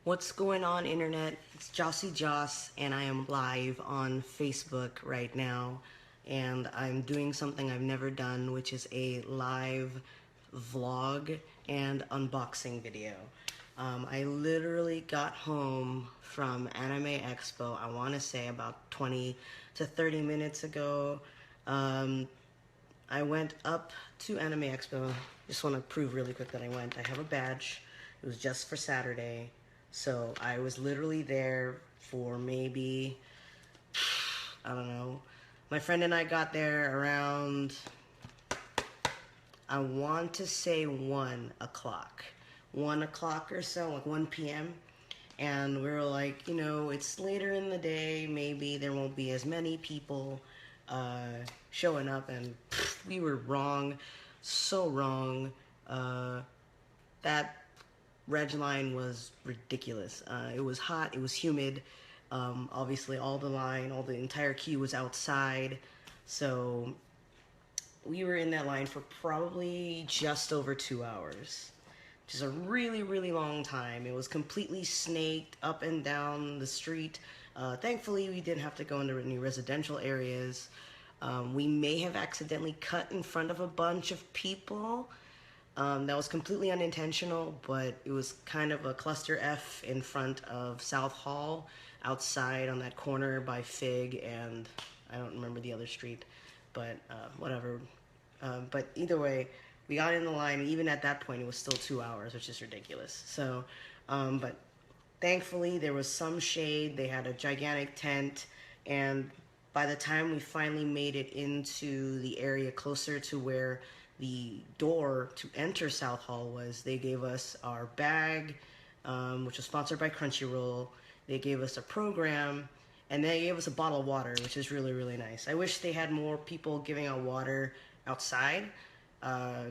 What's going on, internet? It's Jossie Joss, and I am live on Facebook right now. And I'm doing something I've never done, which is a live vlog and unboxing video. I literally got home from Anime Expo, I want to say about 20 to 30 minutes ago. I went up to Anime Expo. Just want to prove really quick that I went. I have a badge. It was just for Saturday. So I was literally there for maybe, I don't know. My friend and I got there around, I want to say 1 o'clock. 1 o'clock or so, like 1 p.m. And we were like, you know, it's later in the day. Maybe there won't be as many people showing up. And we were wrong. So wrong. That reg line was ridiculous. It was hot, it was humid. Obviously all the entire queue was outside. So we were in that line for probably just over 2 hours. Which is a really, really long time. It was completely snaked up and down the street. Thankfully, we didn't have to go into any residential areas. We may have accidentally cut in front of a bunch of people. That was completely unintentional, but it was kind of a cluster F in front of South Hall, outside on that corner by Fig, and I don't remember the other street, but whatever. But either way, we got in the line, and even at that point, it was still 2 hours, which is ridiculous. So, but thankfully, there was some shade. They had a gigantic tent, and by the time we finally made it into the area closer to where the door to enter South Hall was, they gave us our bag, which was sponsored by Crunchyroll. They gave us a program, and they gave us a bottle of water, which is really, really nice. I wish they had more people giving out water outside,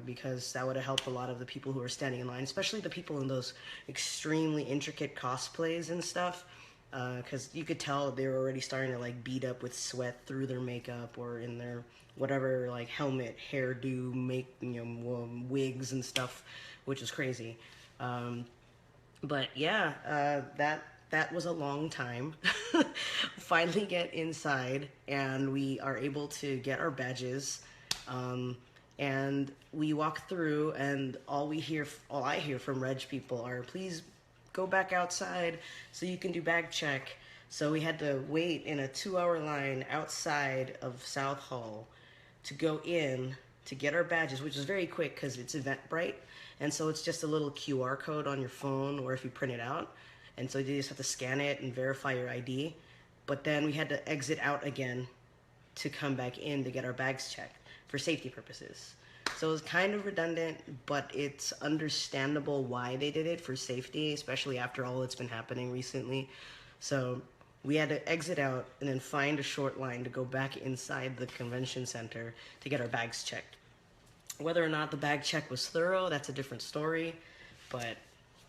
because that would have helped a lot of the people who were standing in line, especially the people in those extremely intricate cosplays and stuff. Because you could tell they were already starting to like beat up with sweat through their makeup or in their whatever, like helmet, hairdo, wigs and stuff, which is crazy. But yeah, that was a long time. Finally get inside, and we are able to get our badges. And we walk through, and all I hear from reg people are, please go back outside so you can do bag check. So we had to wait in a 2-hour line outside of South Hall to go in to get our badges, which is very quick because it's Eventbrite, and so it's just a little QR code on your phone, or if you print it out, and so you just have to scan it and verify your ID. But then we had to exit out again to come back in to get our bags checked for safety purposes. So it was kind of redundant, but it's understandable why they did it, for safety, especially after all that's been happening recently. So we had to exit out and then find a short line to go back inside the convention center to get our bags checked. Whether or not the bag check was thorough, that's a different story, but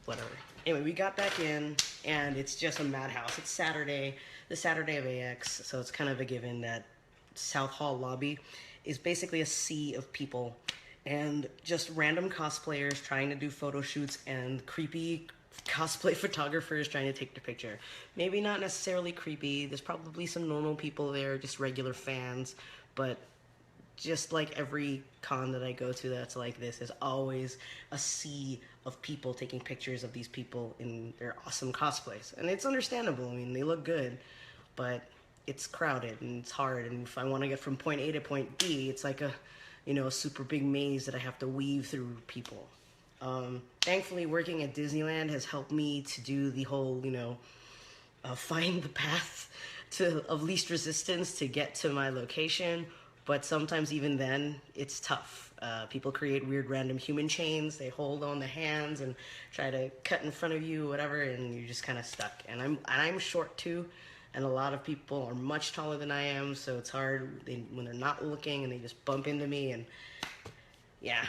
whatever. Anyway, we got back in, and it's just a madhouse. It's Saturday, the Saturday of AX, so it's kind of a given that South Hall lobby is basically a sea of people and just random cosplayers trying to do photo shoots and creepy cosplay photographers trying to take the picture. Maybe not necessarily creepy. There's probably some normal people there, just regular fans, but just like every con that I go to that's like this, there's always a sea of people taking pictures of these people in their awesome cosplays. And it's understandable. I mean, they look good, but it's crowded and it's hard, and if I want to get from point A to point B, it's like a super big maze that I have to weave through people. Thankfully, working at Disneyland has helped me to do the whole, find the path of least resistance to get to my location, but sometimes even then, it's tough. People create weird random human chains, they hold on the hands and try to cut in front of you, whatever, and you're just kind of stuck. And I'm short too, and a lot of people are much taller than I am, so it's hard when they're not looking and they just bump into me, and yeah,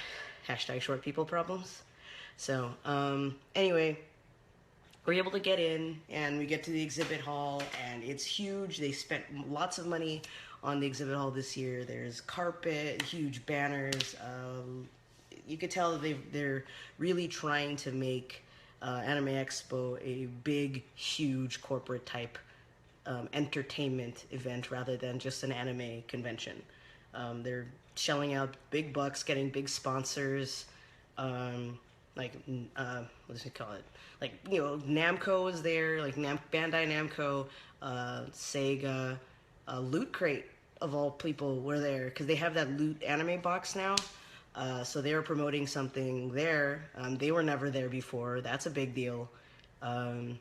hashtag short people problems. So anyway, we're able to get in, and we get to the exhibit hall, and it's huge. They spent lots of money on the exhibit hall this year. There's carpet, huge banners. You could tell that they're really trying to make Anime Expo a big, huge corporate type entertainment event rather than just an anime convention. They're shelling out big bucks, getting big sponsors, like what does it call it? Like, you know, Namco was there, like Bandai Namco, Sega, Loot Crate of all people were there because they have that Loot anime box now. So they were promoting something there. They were never there before. That's a big deal. Um,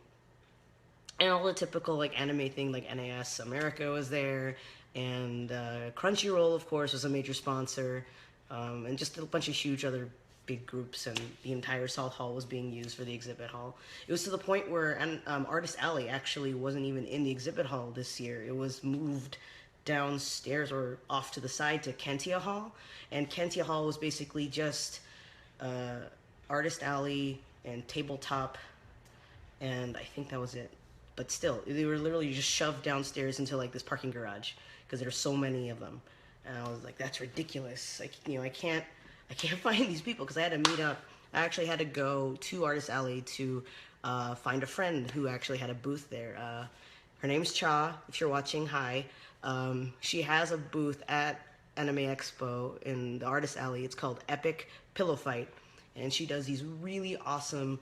and all the typical like anime thing, like NAS America was there, and Crunchyroll, of course, was a major sponsor, and just a bunch of huge other big groups, and the entire South Hall was being used for the exhibit hall. It was to the point where Artist Alley actually wasn't even in the exhibit hall this year. It was moved downstairs or off to the side to Kentia Hall, and Kentia Hall was basically just Artist Alley and tabletop, and I think that was it. But still, they were literally just shoved downstairs into like this parking garage because there's so many of them, and I was like, that's ridiculous. Like, you know, I can't find these people because I had to meet up. I actually had to go to Artist Alley to find a friend who actually had a booth there. Her name's Cha. If you're watching, hi. She has a booth at Anime Expo in the Artist Alley. It's called Epic Pillow Fight, and she does these really awesome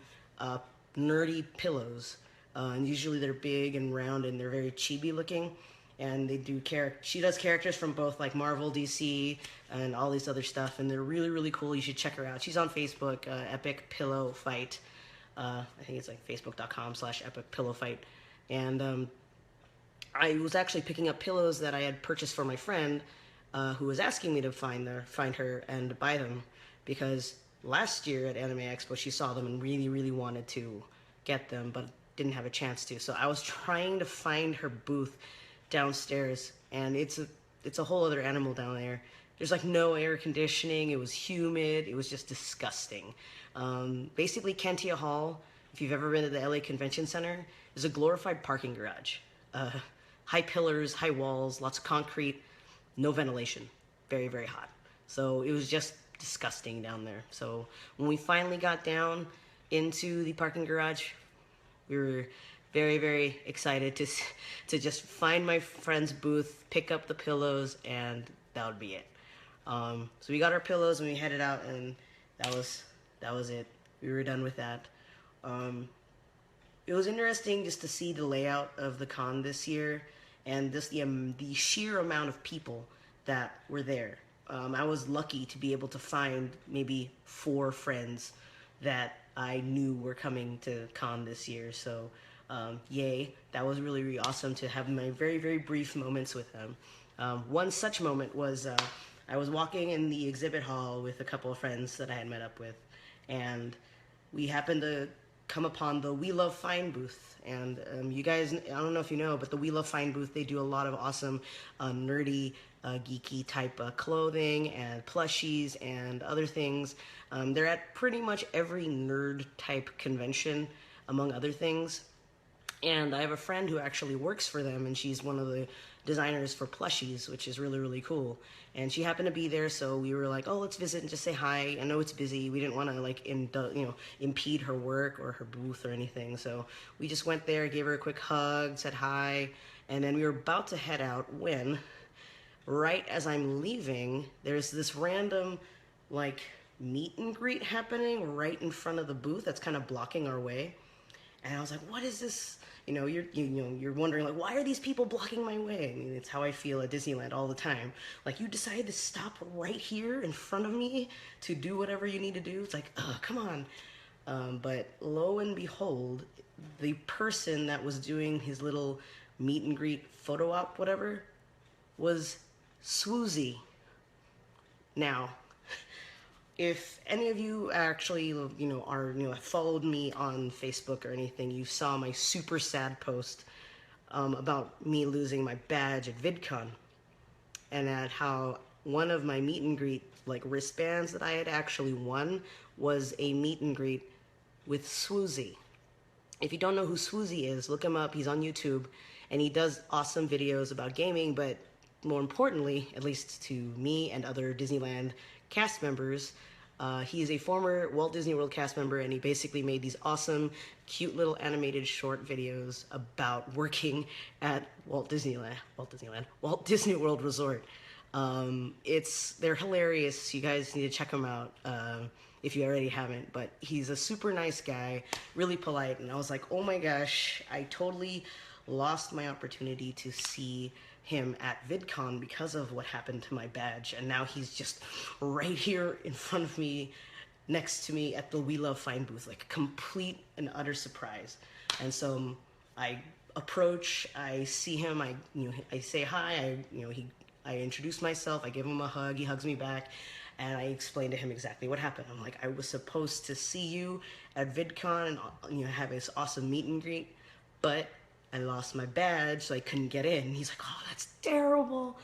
nerdy pillows. And usually they're big and round and they're very chibi looking. And they do she does characters from both like Marvel, DC, and all these other stuff. And they're really, really cool. You should check her out. She's on Facebook, Epic Pillow Fight. I think it's like facebook.com/Epic Pillow Fight. And I was actually picking up pillows that I had purchased for my friend, who was asking me to find her and buy them, because last year at Anime Expo she saw them and really, really wanted to get them, but didn't have a chance to. So I was trying to find her booth downstairs, and it's a whole other animal down there. There's like no air conditioning. It was humid. It was just disgusting. Basically, Kentia Hall, if you've ever been to the LA Convention Center, is a glorified parking garage. High pillars, high walls, lots of concrete, no ventilation. Very, very hot. So it was just disgusting down there. So when we finally got down into the parking garage, we were very, very excited to just find my friend's booth, pick up the pillows, and that would be it. So we got our pillows and we headed out, and that was it. We were done with that. It was interesting just to see the layout of the con this year, and just the sheer amount of people that were there. I was lucky to be able to find maybe 4 friends that I knew were coming to con this year. So yay, that was really, really awesome to have my very, very brief moments with them. One such moment was I was walking in the exhibit hall with a couple of friends that I had met up with, and we happened to come upon the We Love Fine booth. And you guys, I don't know if you know, but the We Love Fine booth, they do a lot of awesome nerdy, geeky type clothing and plushies and other things. They're at pretty much every nerd type convention, among other things. And I have a friend who actually works for them, and she's one of the designers for plushies, which is really, really cool. And she happened to be there, so we were like, oh, let's visit and just say hi. I know it's busy. We didn't want to like impede her work or her booth or anything. So we just went there, gave her a quick hug, said hi, and then we were about to head out when, right as I'm leaving, there's this random like meet and greet happening right in front of the booth that's kind of blocking our way. And I was like, what is this? You're wondering, like, why are these people blocking my way? I mean, it's how I feel at Disneyland all the time. Like, you decided to stop right here in front of me to do whatever you need to do. It's like, come on. But lo and behold, the person that was doing his little meet and greet photo op, whatever, was Swoozie. Now, if any of you actually, have followed me on Facebook or anything, you saw my super sad post about me losing my badge at VidCon, and at how one of my meet and greet like wristbands that I had actually won was a meet and greet with Swoozie. If you don't know who Swoozie is, look him up. He's on YouTube, and he does awesome videos about gaming, but more importantly, at least to me and other Disneyland cast members, He is a former Walt Disney World cast member, and he basically made these awesome, cute little animated short videos about working at Walt Disney World Resort. They're hilarious. You guys need to check them out if you already haven't. But he's a super nice guy, really polite, and I was like, oh my gosh, I totally lost my opportunity to see him at VidCon because of what happened to my badge, and now he's just right here in front of me, next to me at the We Love Fine booth, like a complete and utter surprise. And so I approach, I see him, I say hi, I introduce myself, I give him a hug, he hugs me back, and I explain to him exactly what happened. I'm like, I was supposed to see you at VidCon and have this awesome meet and greet, but I lost my badge, so I couldn't get in. He's like, oh, that's terrible.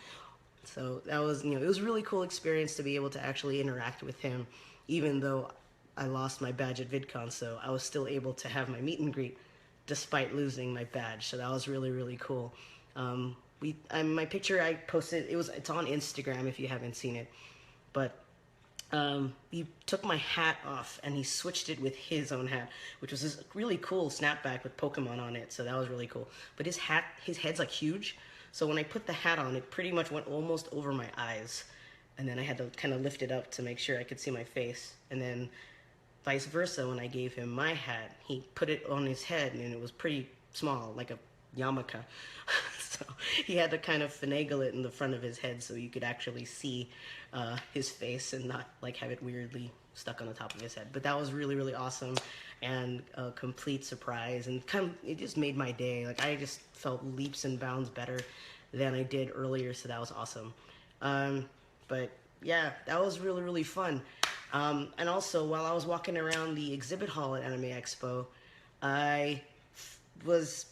So that was, it was a really cool experience to be able to actually interact with him, even though I lost my badge at VidCon, so I was still able to have my meet and greet despite losing my badge. So that was really, really cool. My picture I posted, it's on Instagram if you haven't seen it, but he took my hat off and he switched it with his own hat, which was this really cool snapback with Pokemon on it. So that was really cool. But his head's like huge. So when I put the hat on, it pretty much went almost over my eyes. And then I had to kind of lift it up to make sure I could see my face. And then vice versa, when I gave him my hat, he put it on his head and it was pretty small, like a yarmulke. So he had to kind of finagle it in the front of his head so you could actually see his face and not like have it weirdly stuck on the top of his head. But that was really, really awesome and a complete surprise, and it just made my day. Like, I just felt leaps and bounds better than I did earlier, so that was awesome. But yeah, that was really, really fun. And also, while I was walking around the exhibit hall at Anime Expo, I was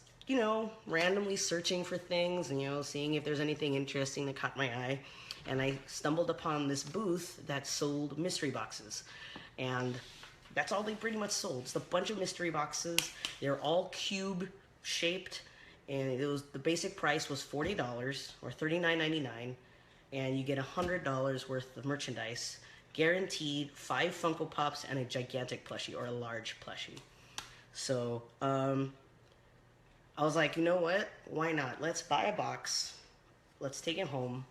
randomly searching for things and, seeing if there's anything interesting that caught my eye. And I stumbled upon this booth that sold mystery boxes. And that's all they pretty much sold. It's a bunch of mystery boxes. They're all cube shaped. And the basic price was $40 or $39.99. And you get $100 worth of merchandise. Guaranteed 5 Funko Pops and a gigantic plushie or a large plushie. So, I was like, you know what? Why not? Let's buy a box, let's take it home,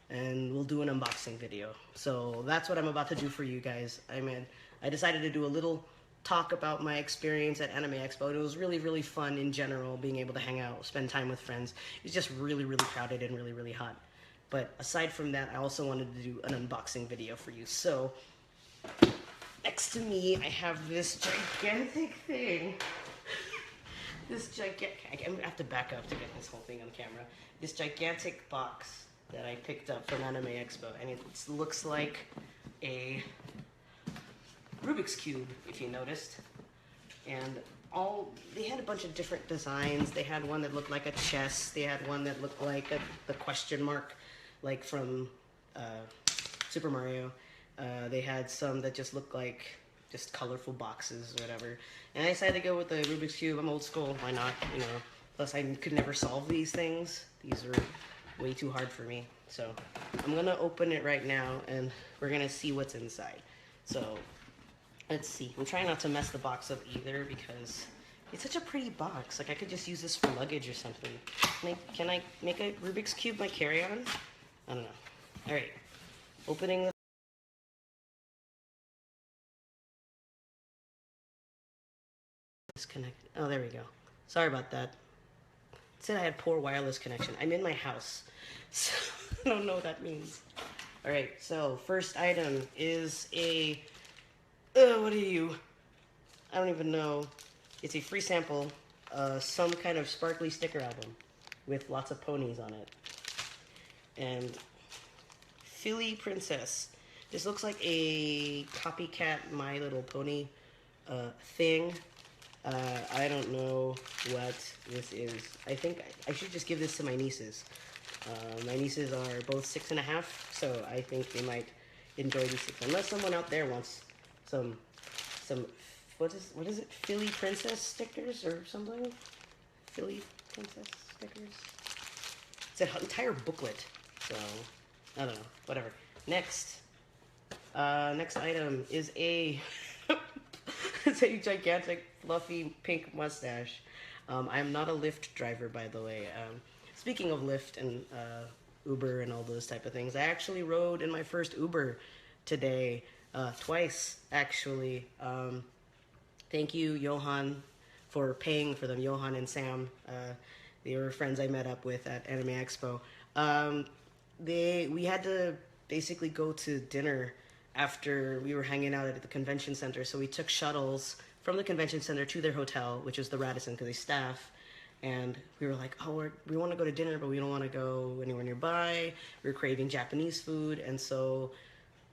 and we'll do an unboxing video. So that's what I'm about to do for you guys. I decided to do a little talk about my experience at Anime Expo. It was really, really fun in general, being able to hang out, spend time with friends. It's just really, really crowded and really, really hot. But aside from that, I also wanted to do an unboxing video for you. So next to me, I have this gigantic thing. I have to back up to get this whole thing on camera. This gigantic box that I picked up from Anime Expo, and it looks like a Rubik's Cube, if you noticed. And they had a bunch of different designs. They had one that looked like a chess. They had one that looked like the question mark, like from Super Mario. They had some that just looked like just colorful boxes or whatever. And I decided to go with the Rubik's Cube. I'm old school, why not? Plus I could never solve these things. These are way too hard for me. So I'm gonna open it right now and we're gonna see what's inside. So let's see. I'm trying not to mess the box up either because it's such a pretty box. Like, I could just use this for luggage or something. Can I make a Rubik's Cube my carry-on? I don't know. All right, opening the disconnect. Oh, there we go. Sorry about that. It said I had poor wireless connection. I'm in my house, so I don't know what that means. All right, so first item is what are you? I don't even know. It's a free sample, some kind of sparkly sticker album with lots of ponies on it. And Philly Princess. This looks like a copycat My Little Pony thing. I don't know what this is. I think I should just give this to my nieces. My nieces are both 6.5, so I think they might enjoy these things. Unless someone out there wants some what is it? Philly Princess stickers or something? Philly Princess stickers? It's an entire booklet, so I don't know. Whatever. Next, Next item is a it's a gigantic fluffy pink mustache. I am not a Lyft driver, by the way. Speaking of Lyft and Uber and all those type of things, I actually rode in my first Uber today, twice actually. Thank you, Johan, for paying for them. Johan and Sam, they were friends I met up with at Anime Expo. We had to basically go to dinner after we were hanging out at the convention center. So we took shuttles from the convention center to their hotel, which is the Radisson, because they staff. And we were like, oh, we want to go to dinner, but we don't want to go anywhere nearby. We were craving Japanese food, and so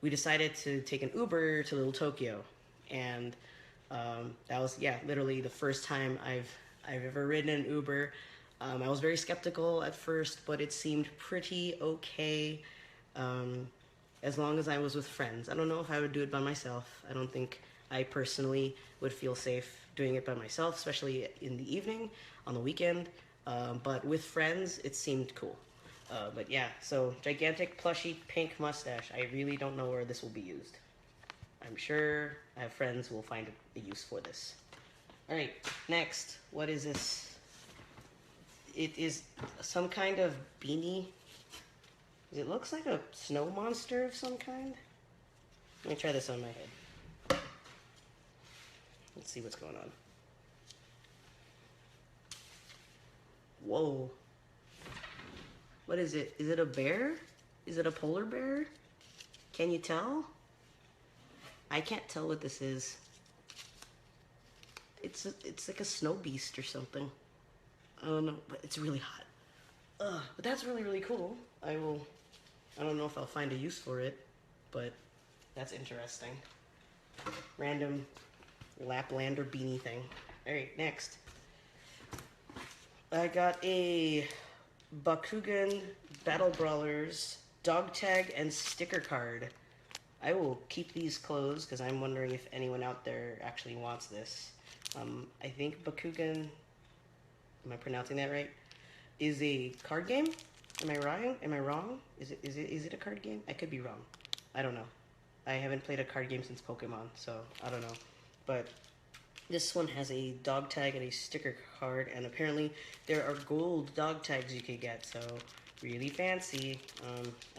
we decided to take an Uber to Little Tokyo. And that was, yeah, literally the first time I've ever ridden an Uber. I was very skeptical at first, but it seemed pretty okay. As long as I was with friends. I don't know if I would do it by myself. I don't think I personally would feel safe doing it by myself, especially in the evening, on the weekend. But with friends, it seemed cool. But yeah, so gigantic plushy pink mustache. I really don't know where this will be used. I'm sure I have friends who will find a use for this. Alright, next. What is this? It is some kind of beanie. It looks like a snow monster of some kind. Let me try this on my head. Let's see what's going on. Whoa. What is it? Is it a bear? Is it a polar bear? Can you tell? I can't tell what this is. It's like a snow beast or something. I don't know, but it's really hot. But that's really, really cool. I don't know if I'll find a use for it, but that's interesting. Random Laplander beanie thing. Alright, next. I got a Bakugan Battle Brawlers dog tag and sticker card. I will keep these closed because I'm wondering if anyone out there actually wants this. I think Bakugan, am I pronouncing that right, is a card game? Am I wrong? Am I wrong? Is it a card game? I could be wrong. I don't know. I haven't played a card game since Pokemon, so I don't know. But this one has a dog tag and a sticker card, and apparently there are gold dog tags you could get, so really fancy.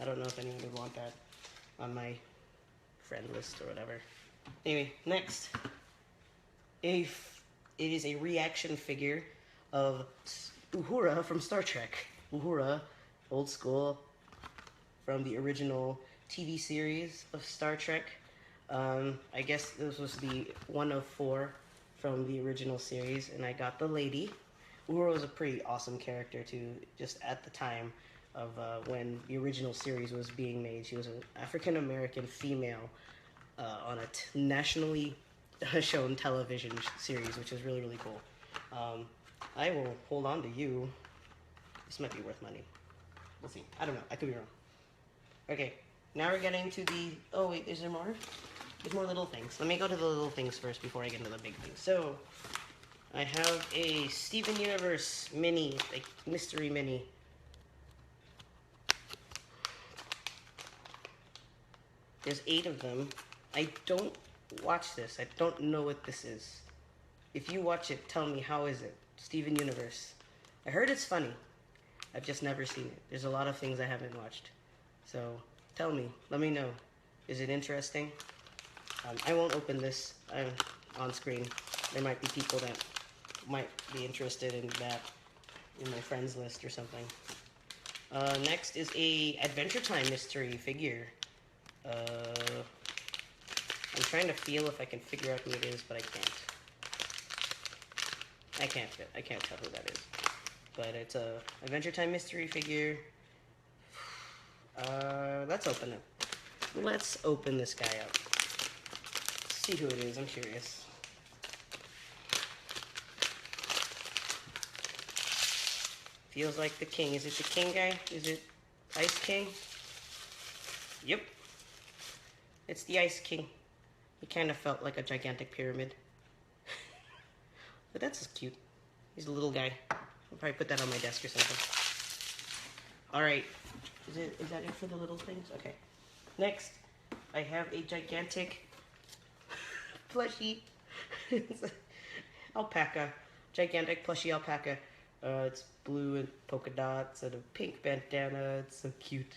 I don't know if anyone would want that on my friend list or whatever. Anyway, next. It is a reaction figure of Uhura from Star Trek. Uhura, old school, from the original TV series of Star Trek. I guess this was the one of 4 from the original series, and I got the lady. Uhura was a pretty awesome character too, just at the time of when the original series was being made. She was an African-American female on a nationally shown television series, which is really, really cool. I will hold on to you. This might be worth money. We'll see. I don't know. I could be wrong. Okay, now we're getting to the... Oh, wait, is there more? There's more little things. Let me go to the little things first before I get into the big things. So, I have a Steven Universe mini, like mystery mini. There's 8 of them. I don't watch this. I don't know what this is. If you watch it, tell me, how is it? Steven Universe. I heard it's funny. I've just never seen it. There's a lot of things I haven't watched. So, tell me. Let me know. Is it interesting? I won't open this on screen. There might be people that might be interested in that in my friends list or something. Next is a Adventure Time mystery figure. I'm trying to feel if I can figure out who it is, but I can't. I can't tell who that is. But it's a Adventure Time mystery figure. Let's open it. Let's open this guy up. See who it is, I'm curious. Feels like the king. Is it the king guy? Is it Ice King? Yep. It's the Ice King. He kind of felt like a gigantic pyramid. But that's just cute. He's a little guy. I'll probably put that on my desk or something. Alright. Is that it for the little things? Okay. Next. I have a gigantic plushie alpaca, gigantic plushie alpaca. It's blue and polka dots and a pink bandana. It's so cute,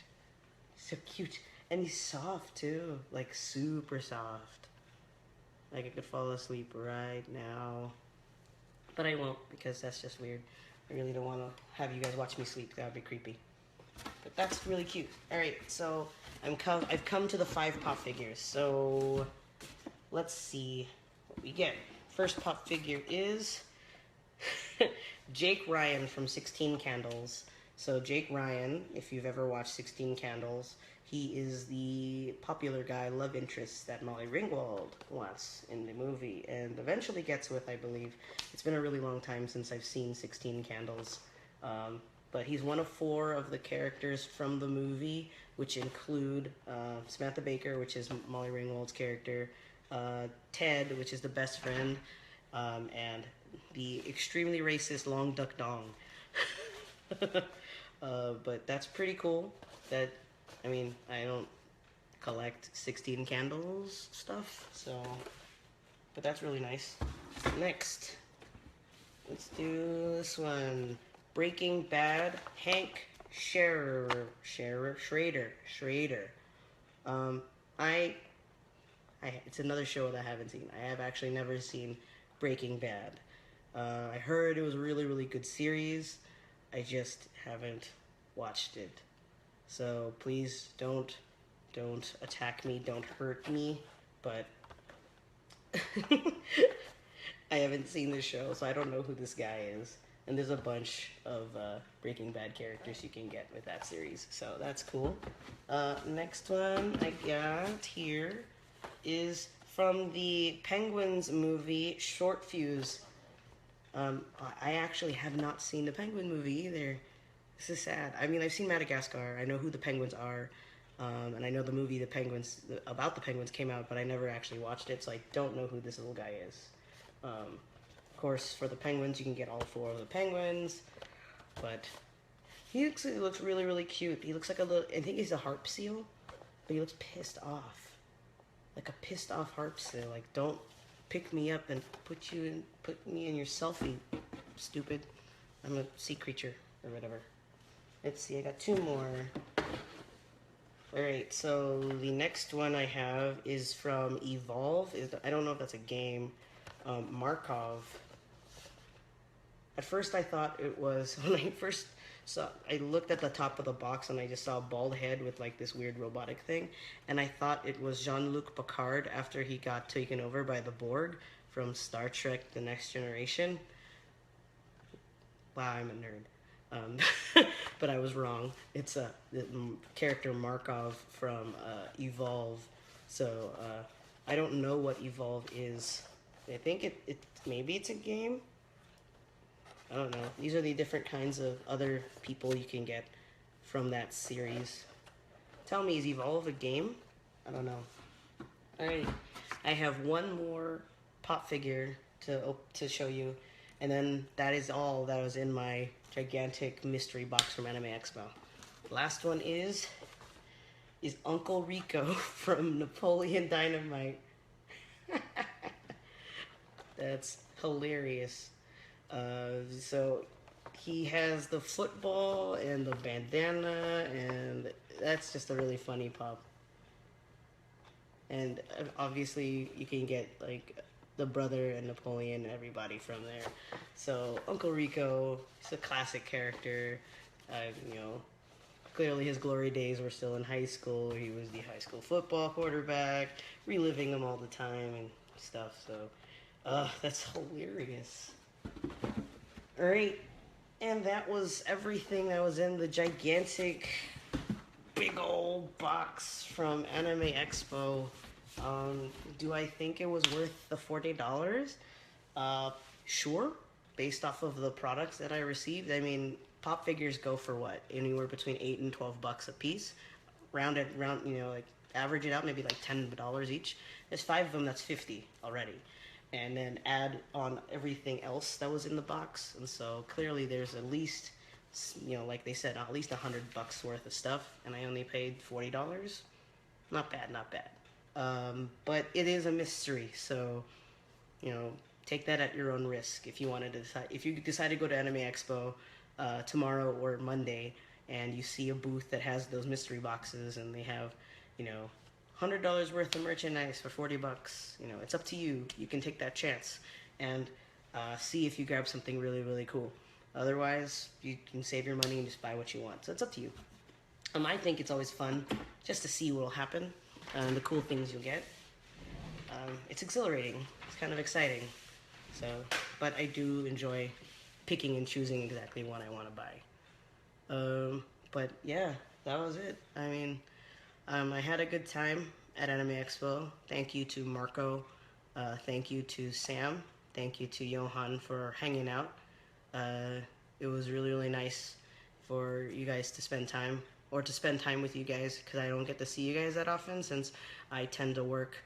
so cute, and he's soft too, like super soft. Like I could fall asleep right now, but I won't because that's just weird. I really don't want to have you guys watch me sleep. That would be creepy. But that's really cute. All right, so I've come to the 5 pop figures. So let's see what we get. First pop figure is Jake Ryan from 16 Candles. So Jake Ryan, if you've ever watched 16 Candles, he is the popular guy, love interest that Molly Ringwald wants in the movie and eventually gets with, I believe. It's been a really long time since I've seen 16 Candles. But he's one of 4 of the characters from the movie, which include Samantha Baker, which is Molly Ringwald's character, Ted, which is the best friend, and the extremely racist Long Duck Dong. But that's pretty cool. I mean, I don't collect 16 Candles stuff, so... But that's really nice. Next, let's do this one. Breaking Bad, Hank Schrader. It's another show that I haven't seen. I have actually never seen Breaking Bad. I heard it was a really, really good series. I just haven't watched it. So please don't attack me, don't hurt me, but I haven't seen this show, so I don't know who this guy is. And there's a bunch of Breaking Bad characters you can get with that series, so that's cool. Next one I got here is from the Penguins movie, Short Fuse. I actually have not seen the Penguin movie either. This is sad. I mean, I've seen Madagascar. I know who the Penguins are. And I know the movie about the Penguins came out, but I never actually watched it, so I don't know who this little guy is. Of course, for the Penguins, you can get all 4 of the Penguins, but he looks really, really cute. He looks like a little, I think he's a harp seal, but he looks pissed off. Like a pissed off harp seal. Like, don't pick me up and put me in your selfie, stupid. I'm a sea creature, or whatever. Let's see, I got 2 more. Alright, so the next one I have is from Evolve. I don't know if that's a game. Markov. At first I thought it was, when I first saw, I looked at the top of the box and I just saw a bald head with like this weird robotic thing, and I thought it was Jean-Luc Picard after he got taken over by the Borg from Star Trek The Next Generation. Wow, I'm a nerd. But I was wrong. It's the character Markov from Evolve. So I don't know what Evolve is. I think it maybe it's a game. I don't know. These are the different kinds of other people you can get from that series. Tell me, is Evolve a game? I don't know. Alright, I have one more pop figure to show you, and then that is all that was in my gigantic mystery box from Anime Expo. Last one is Uncle Rico from Napoleon Dynamite. That's hilarious. So he has the football and the bandana, and that's just a really funny pop. And obviously you can get like the brother and Napoleon and everybody from there. So Uncle Rico, he's a classic character. You know, clearly his glory days were still in high school. He was the high school football quarterback, reliving them all the time and stuff. So that's hilarious. Alright, and that was everything that was in the gigantic, big old box from Anime Expo. Do I think it was worth the $40? Sure, based off of the products that I received. I mean, pop figures go for what? Anywhere between $8 and $12 a piece. Round, you know, like average it out, maybe like $10 each. There's 5 of them, that's $50 already. And then add on everything else that was in the box. And so clearly there's at least, you know, like they said, at least $100 worth of stuff. And I only paid $40. Not bad, not bad. But it is a mystery, so you know, take that at your own risk. If you wanted to decide, if you decide to go to Anime Expo tomorrow or Monday, and you see a booth that has those mystery boxes, and they have, you know, $100 worth of merchandise for $40, you know, it's up to you. You can take that chance and see if you grab something really, really cool. Otherwise, you can save your money and just buy what you want. So it's up to you. I think it's always fun just to see what will happen and the cool things you'll get. It's exhilarating. It's kind of exciting. So, but I do enjoy picking and choosing exactly what I want to buy. But yeah, that was it. I mean, I had a good time at Anime Expo. Thank you to Marco. Thank you to Sam. Thank you to Johan for hanging out. It was really, really nice for you guys to spend time, or to spend time with you guys, because I don't get to see you guys that often since I tend to work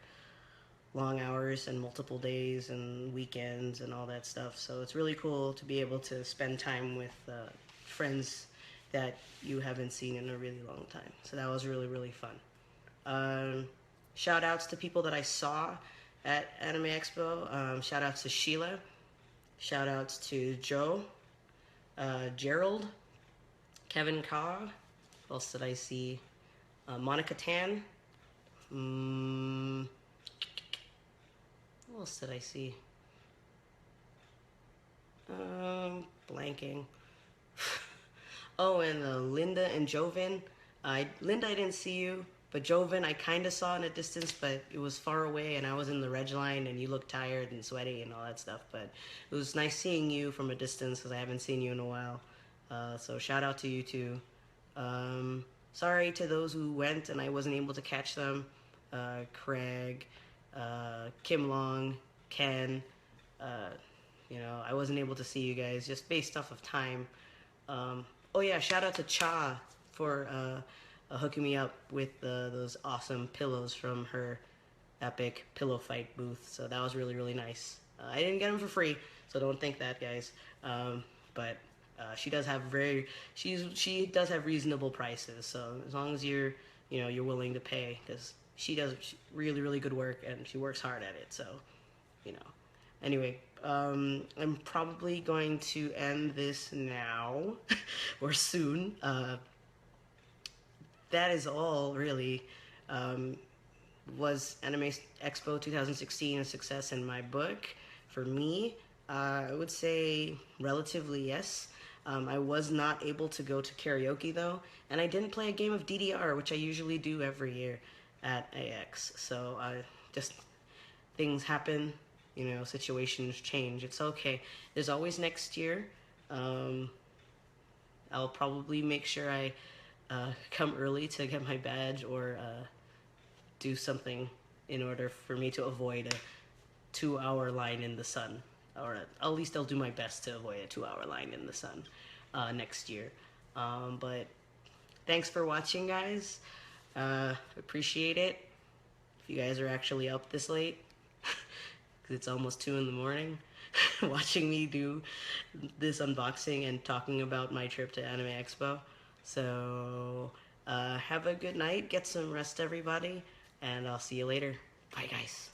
long hours and multiple days and weekends and all that stuff. So it's really cool to be able to spend time with friends that you haven't seen in a really long time. So that was really, really fun. Shout outs to people that I saw at Anime Expo. Shout outs to Sheila. Shout outs to Joe, Gerald, Kevin Carr. What else did I see? Monica Tan. What else did I see? Blanking. Oh, and Linda and Joven. Linda, I didn't see you, but Joven, I kind of saw in a distance, but it was far away, and I was in the reg line, and you looked tired and sweaty and all that stuff. But it was nice seeing you from a distance because I haven't seen you in a while. So shout out to you too. Sorry to those who went and I wasn't able to catch them. Craig, Kim Long, Ken. You know, I wasn't able to see you guys just based off of time. Oh yeah, shout out to Cha for hooking me up with those awesome pillows from her epic pillow fight booth. So that was really, really nice. I didn't get them for free, so don't think that, guys. But she does have she does have reasonable prices. So as long as you're willing to pay, because she does really, really good work and she works hard at it. So, you know. Anyway, I'm probably going to end this now or soon. That is all, really. Was Anime Expo 2016 a success in my book? For me, I would say relatively yes. I was not able to go to karaoke though, and I didn't play a game of DDR, which I usually do every year at AX. So just things happen, situations change. It's okay. There's always next year. I'll probably make sure I come early to get my badge or do something in order for me to avoid a 2-hour line in the sun. Or at least I'll do my best to avoid a 2-hour line in the sun next year. But thanks for watching, guys. Appreciate it. If you guys are actually up this late, because it's almost 2 in the morning, watching me do this unboxing and talking about my trip to Anime Expo. So have a good night, get some rest, everybody, and I'll see you later. Bye, guys.